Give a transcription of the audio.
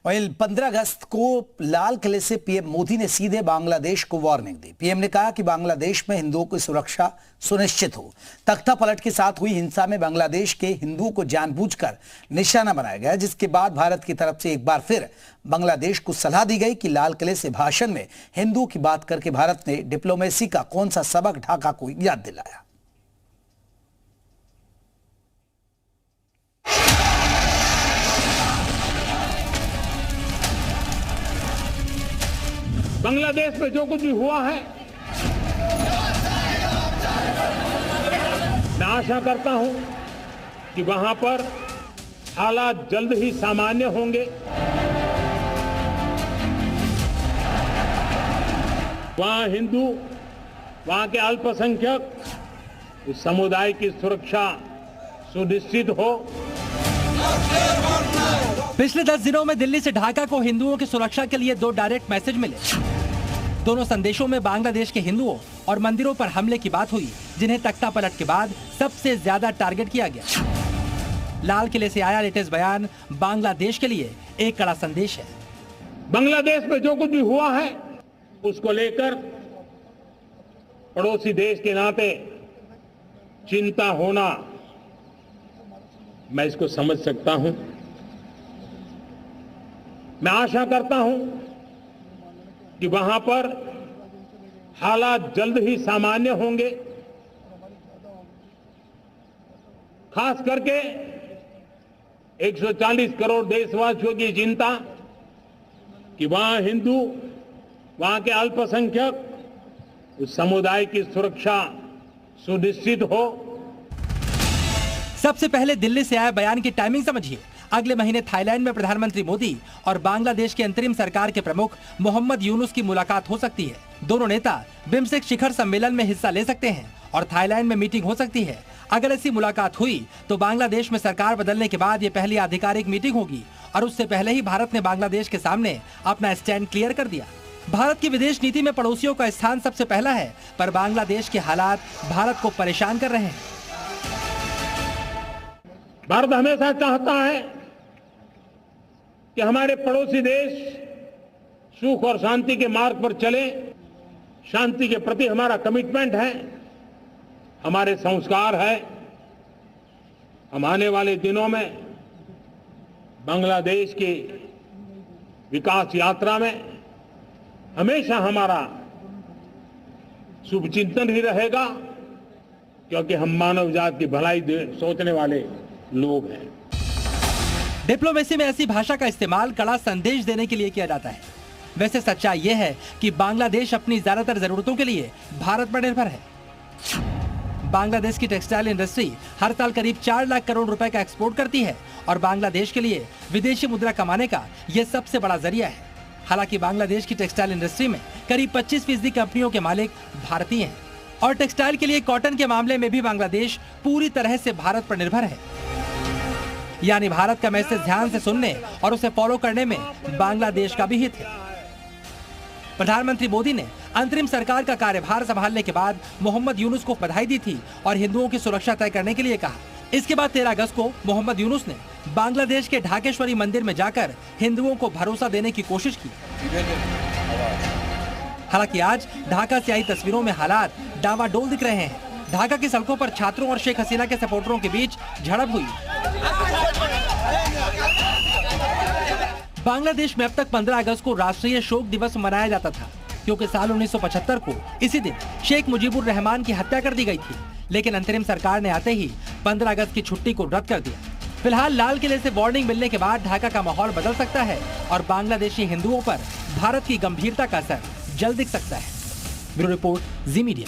वहीं 15 अगस्त को लाल किले से पीएम मोदी ने सीधे बांग्लादेश को वार्निंग दी। पीएम ने कहा कि बांग्लादेश में हिंदुओं की सुरक्षा सुनिश्चित हो। तख्ता पलट के साथ हुई हिंसा में बांग्लादेश के हिंदुओं को जानबूझकर निशाना बनाया गया, जिसके बाद भारत की तरफ से एक बार फिर बांग्लादेश को सलाह दी गई कि लाल किले से भाषण में हिंदुओं की बात करके भारत ने डिप्लोमेसी का कौन सा सबक ढाका को याद दिलाया। बांग्लादेश में जो कुछ भी हुआ है, मैं आशा करता हूं कि वहां पर हालात जल्द ही सामान्य होंगे। वहां हिंदू, वहां के अल्पसंख्यक, इस समुदाय की सुरक्षा सुनिश्चित हो। पिछले 10 दिनों में दिल्ली से ढाका को हिंदुओं की सुरक्षा के लिए 2 डायरेक्ट मैसेज मिले। दोनों संदेशों में बांग्लादेश के हिंदुओं और मंदिरों पर हमले की बात हुई, जिन्हें तख्ता पलट के बाद सबसे ज्यादा टारगेट किया गया। लाल किले से आया लेटेस्ट बयान बांग्लादेश के लिए एक कड़ा संदेश है। बांग्लादेश में जो कुछ भी हुआ है, उसको लेकर पड़ोसी देश के नाते चिंता होना, मैं इसको समझ सकता हूं। मैं आशा करता हूं कि वहां पर हालात जल्द ही सामान्य होंगे। खास करके 140 करोड़ देशवासियों की चिंता कि वहां हिंदू, वहां के अल्पसंख्यक, उस समुदाय की सुरक्षा सुनिश्चित हो। सबसे पहले दिल्ली से आए बयान की टाइमिंग समझिए। अगले महीने थाईलैंड में प्रधानमंत्री मोदी और बांग्लादेश के अंतरिम सरकार के प्रमुख मोहम्मद यूनुस की मुलाकात हो सकती है। दोनों नेता बिम्स्टेक शिखर सम्मेलन में हिस्सा ले सकते हैं और थाईलैंड में मीटिंग हो सकती है। अगर ऐसी मुलाकात हुई तो बांग्लादेश में सरकार बदलने के बाद ये पहली आधिकारिक मीटिंग होगी और उससे पहले ही भारत ने बांग्लादेश के सामने अपना स्टैंड क्लियर कर दिया। भारत की विदेश नीति में पड़ोसियों का स्थान सबसे पहला है, पर बांग्लादेश के हालात भारत को परेशान कर रहे हैं। भारत हमेशा चाहता है कि हमारे पड़ोसी देश सुख और शांति के मार्ग पर चले। शांति के प्रति हमारा कमिटमेंट है, हमारे संस्कार है। हम आने वाले दिनों में बांग्लादेश की विकास यात्रा में हमेशा हमारा शुभचिंतन ही रहेगा, क्योंकि हम मानव जाति की भलाई सोचने वाले लोग हैं। डिप्लोमेसी में ऐसी भाषा का इस्तेमाल कड़ा संदेश देने के लिए किया जाता है। वैसे सच्चाई यह है कि बांग्लादेश अपनी ज्यादातर जरूरतों के लिए भारत पर निर्भर है। बांग्लादेश की टेक्सटाइल इंडस्ट्री हर साल करीब 4 लाख करोड़ रुपए का एक्सपोर्ट करती है और बांग्लादेश के लिए विदेशी मुद्रा कमाने का यह सबसे बड़ा जरिया है। हालांकि बांग्लादेश की टेक्सटाइल इंडस्ट्री में करीब 25% कंपनियों के मालिक भारतीय हैं और टेक्सटाइल के लिए कॉटन के मामले में भी बांग्लादेश पूरी तरह से भारत पर निर्भर है। यानी भारत का मैसेज ध्यान से सुनने और उसे फॉलो करने में बांग्लादेश का भी हित है। प्रधानमंत्री मोदी ने अंतरिम सरकार का कार्यभार संभालने के बाद मोहम्मद यूनुस को बधाई दी थी और हिंदुओं की सुरक्षा तय करने के लिए कहा। इसके बाद 13 अगस्त को मोहम्मद यूनुस ने बांग्लादेश के ढाकेश्वरी मंदिर में जाकर हिंदुओं को भरोसा देने की कोशिश की। हालांकि आज ढाका से आई तस्वीरों में हालात डावाडोल दिख रहे हैं। ढाका की सड़कों पर छात्रों और शेख हसीना के सपोर्टरों के बीच झड़प हुई। बांग्लादेश में अब तक 15 अगस्त को राष्ट्रीय शोक दिवस मनाया जाता था, क्योंकि साल 1975 को इसी दिन शेख मुजीबुर रहमान की हत्या कर दी गई थी। लेकिन अंतरिम सरकार ने आते ही 15 अगस्त की छुट्टी को रद्द कर दिया। फिलहाल लाल किले से वार्निंग मिलने के बाद ढाका का माहौल बदल सकता है और बांग्लादेशी हिंदुओं पर भारत की गंभीरता का असर जल्द दिख सकता है। ब्यूरो रिपोर्ट, जी मीडिया।